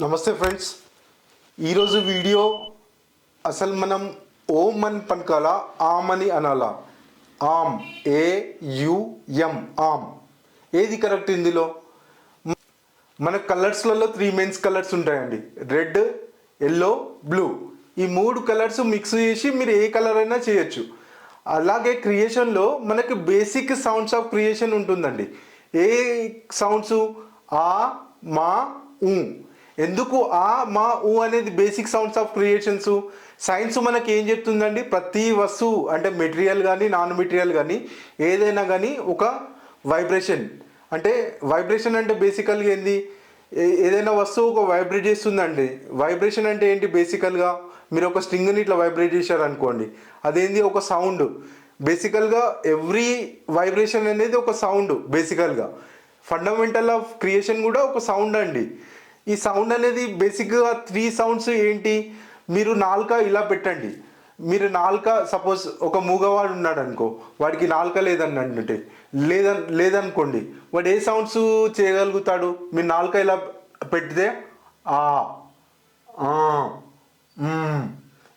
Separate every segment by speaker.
Speaker 1: నమస్తే ఫ్రెండ్స్. ఈరోజు వీడియో అసలు మనం ఓం అని పలకాలా ఆమ్ అని అనాలా? ఆమ్, AUM, ఆమ్. ఏది కరెక్ట్ ఇందులో? మన కలర్స్లలో 3 మెయిన్స్ కలర్స్ ఉంటాయండి: రెడ్, ఎల్లో, బ్లూ. ఈ 3 కలర్స్ మిక్స్ చేసి మీరు ఏ కలర్ అయినా చేయొచ్చు. అలాగే క్రియేషన్లో మనకి బేసిక్ సౌండ్స్ ఆఫ్ క్రియేషన్ ఉంటుందండి. ఏ సౌండ్స్? ఆ, మా, ఊ. ఎందుకు ఆ, మా, ఊ అనేది basic sounds of creations? Science మనకి ఏం చెప్తుందండి? ప్రతి వస్తువు అంటే మెటీరియల్ కానీ నాన్ మెటీరియల్ కానీ ఏదైనా కానీ ఒక వైబ్రేషన్. అంటే వైబ్రేషన్ అంటే బేసికల్గా ఏంది? ఏదైనా వస్తువు ఒక వైబ్రేట్ చేస్తుందండి. వైబ్రేషన్ అంటే ఏంటి? బేసికల్గా మీరు ఒక స్ట్రింగ్ని ఇట్లా వైబ్రేట్ చేశారనుకోండి, అదేంది? ఒక సౌండ్. బేసికల్గా ఎవ్రీ వైబ్రేషన్ అనేది ఒక సౌండ్. బేసికల్గా ఫండమెంటల్ ఆఫ్ క్రియేషన్ కూడా ఒక సౌండ్ అండి. ఈ సౌండ్ అనేది బేసిక్గా 3 సౌండ్స్ ఏంటి? మీరు నాలుక ఇలా పెట్టండి. మీరు నాలుక, సపోజ్ ఒక మూగవాడు ఉన్నాడు అనుకో, వాడికి నాలుక లేదన్నంటే లేదనుకోండి, వాడు ఏ సౌండ్స్ చేయగలుగుతాడు? మీరు నాలుక ఇలా పెడితే ఆ,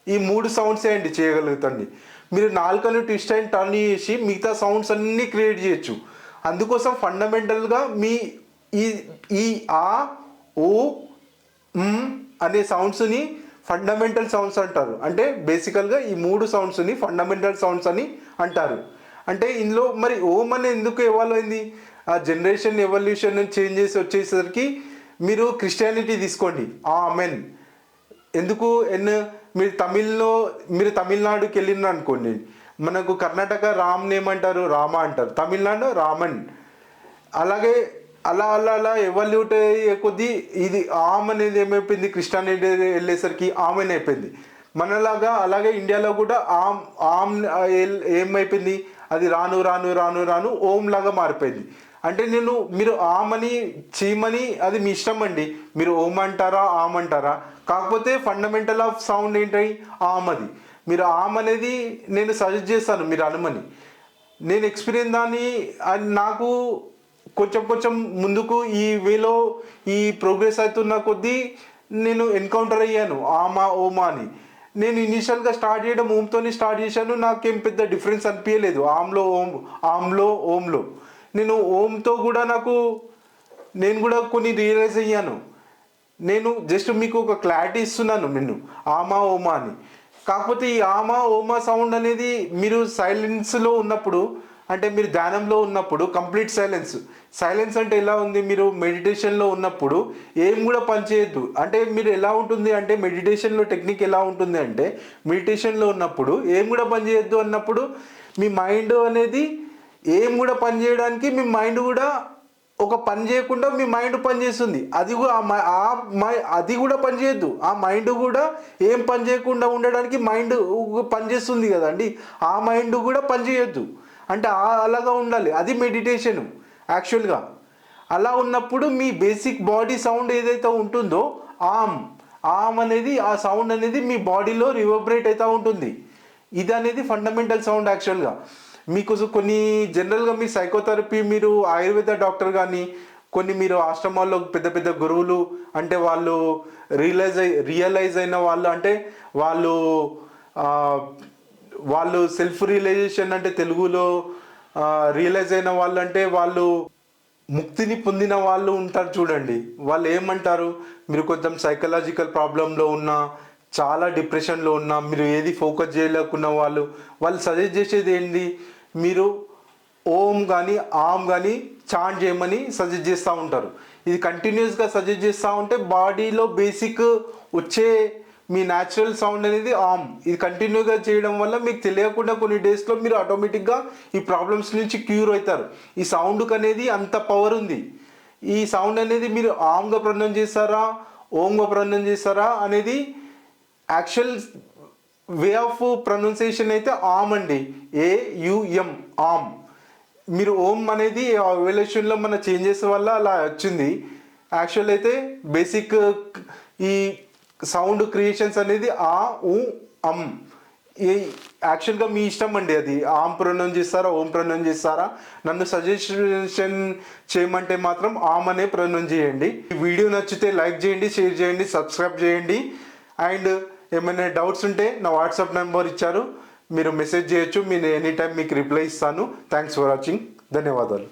Speaker 1: ఈ 3 సౌండ్సే అండి చేయగలుగుతండి. మీరు నాలుకను ట్విస్ట్ అండ్ టర్న్ చేసి మిగతా సౌండ్స్ అన్నీ క్రియేట్ చేయొచ్చు. అందుకోసం ఫండమెంటల్గా మీ ఈ ఈ ఆ, ఓ, అనే సౌండ్స్ని ఫండమెంటల్ సౌండ్స్ అంటారు. అంటే బేసికల్గా ఈ 3 సౌండ్స్ని ఫండమెంటల్ సౌండ్స్ అని అంటారు. అంటే ఇందులో మరి ఓం అని ఎందుకు ఎవాల్వ్ అయింది? ఆ జనరేషన్ ఎవల్యూషన్ చేంజ్ చేసి వచ్చేసరికి మీరు క్రిస్టియానిటీ తీసుకోండి, ఆమెన్. ఎందుకు మీరు తమిళనాడుకి వెళ్ళిన అనుకోండి, మనకు కర్ణాటక రామ్ని ఏమంటారు? రామ అంటారు. తమిళనాడు రామన్. అలాగే అలా అలా అలా ఎవల్యూట్ అయ్యే కొద్దీ ఇది ఆమ్ అనేది ఏమైపోయింది? క్రిస్టియానిటీ వెళ్ళేసరికి ఆమెన్ అయిపోయింది. మనలాగా అలాగే ఇండియాలో కూడా ఆమ్ ఏమైపోయింది? అది రాను రాను రాను రాను ఓం లాగా మారిపోయింది. అంటే మీరు ఆమని చీమని అది మీ ఇష్టం అండి. మీరు ఓం అంటారా ఆమ్ అంటారా? కాకపోతే ఫండమెంటల్ ఆఫ్ సౌండ్ ఏంటి? ఆమ్. అది మీరు ఆమ్ అనేది నేను సజెస్ట్ చేస్తాను మీరు అనమని. నేను ఎక్స్పీరియన్స్ దాన్ని నాకు కొంచెం కొంచెం ముందుకు ఈ వేలో ఈ ప్రోగ్రెస్ అవుతున్న కొద్దీ నేను ఎన్కౌంటర్ అయ్యాను ఆమా ఓమా అని. నేను ఇనీషియల్గా స్టార్ట్ చేయడం ఓంతోనే స్టార్ట్ చేశాను. నాకేం పెద్ద డిఫరెన్స్ అనిపించలేదు ఆమ్లో ఓంలో. నేను ఓంతో కూడా నేను కూడా కొన్ని రియలైజ్ అయ్యాను. నేను జస్ట్ మీకు ఒక క్లారిటీ ఇస్తున్నాను నేను ఆమా ఓమా అని. కాకపోతే ఈ ఆమా ఓమా సౌండ్ అనేది మీరు సైలెన్స్లో ఉన్నప్పుడు, అంటే మీరు ధ్యానంలో ఉన్నప్పుడు కంప్లీట్ సైలెన్స్ అంటే ఎలా ఉంది? మీరు మెడిటేషన్లో ఉన్నప్పుడు ఏం కూడా పనిచేయద్దు. అంటే మీరు ఎలా ఉంటుంది అంటే మెడిటేషన్లో టెక్నిక్ ఎలా ఉంటుంది అంటే, మెడిటేషన్లో ఉన్నప్పుడు ఏం కూడా పనిచేయద్దు అన్నప్పుడు మీ మైండ్ అనేది ఏం కూడా పని చేయడానికి మీ మైండ్ కూడా ఒక పని చేయకుండా మీ మైండ్ పనిచేస్తుంది. అది కూడా పని చేయొద్దు. ఆ మైండ్ కూడా ఏం పని చేయకుండా ఉండడానికి మైండ్ పనిచేస్తుంది కదండి. ఆ మైండ్ కూడా పని చేయొద్దు. అంటే అలాగా ఉండాలి. అది మెడిటేషను యాక్చువల్గా. అలా ఉన్నప్పుడు మీ బేసిక్ బాడీ సౌండ్ ఏదైతే ఉంటుందో ఆమ్ అనేది, ఆ సౌండ్ అనేది మీ బాడీలో రివర్బరేట్ అవుతూ ఉంటుంది. ఇది అనేది ఫండమెంటల్ సౌండ్ యాక్చువల్గా. మీకు కొన్ని జనరల్గా మీ సైకోథెరపీ, మీరు ఆయుర్వేద డాక్టర్ కానీ మీరు ఆశ్రమాల్లో పెద్ద పెద్ద గురువులు, అంటే వాళ్ళు రియలైజ్ అయిన వాళ్ళు, అంటే వాళ్ళు సెల్ఫ్ రియలైజేషన్ అంటే తెలుగులో రియలైజ్ అయిన వాళ్ళు, అంటే వాళ్ళు ముక్తిని పొందిన వాళ్ళు ఉంటారు చూడండి. వాళ్ళు ఏమంటారు? మీరు కొంచెం సైకలాజికల్ ప్రాబ్లంలో ఉన్నా, చాలా డిప్రెషన్లో ఉన్నా, మీరు ఏది ఫోకస్ చేయలేకున్న వాళ్ళు సజెస్ట్ చేసేది ఏంటి? మీరు ఓం కానీ ఆమ్ కానీ చాంట్ చేయమని సజెస్ట్ చేస్తూ ఉంటారు. ఇది కంటిన్యూస్గా సజెస్ట్ చేస్తూ ఉంటే బాడీలో బేసిక్ వచ్చే మీ న్యాచురల్ సౌండ్ అనేది ఆమ్. ఇది కంటిన్యూగా చేయడం వల్ల మీకు తెలియకుండా కొన్ని డేస్లో మీరు ఆటోమేటిక్గా ఈ ప్రాబ్లమ్స్ నుంచి క్యూర్ అవుతారు. ఈ సౌండ్కి అనేది అంత పవర్ ఉంది. ఈ సౌండ్ అనేది మీరు ఆమ్గా ప్రొనౌన్స్ చేస్తారా ఓంగా ప్రొనౌన్స్ చేస్తారా అనేది యాక్చువల్ వే ఆఫ్ ప్రొనౌన్సియేషన్ అయితే ఆమ్ అండి. AUM, ఆమ్. మీరు ఓం అనేది ఎవల్యూషన్లో మన చేంజెస్ వల్ల అలా వచ్చింది. యాక్చువల్ అయితే బేసిక్ ఈ సౌండ్ క్రియేషన్స్ అనేది ఆ, ఉ, అమ్. ఏ యాక్చువల్గా మీ ఇష్టం అండి, అది ఆమ్ ప్రొనౌన్స్ చేస్తారా ఓం ప్రొనౌన్స్ చేస్తారా. నన్ను సజెషన్ చేయమంటే మాత్రం ఆమ్ అనే ప్రొనౌన్స్ చేయండి. ఈ వీడియో నచ్చితే లైక్ చేయండి, షేర్ చేయండి, సబ్స్క్రైబ్ చేయండి. అండ్ ఏమైనా డౌట్స్ ఉంటే నా వాట్సాప్ నెంబర్ ఇచ్చారు, మీరు మెసేజ్ చేయొచ్చు. నేను ఎనీ టైం మీకు రిప్లై ఇస్తాను. Thanks for watching. ధన్యవాదాలు.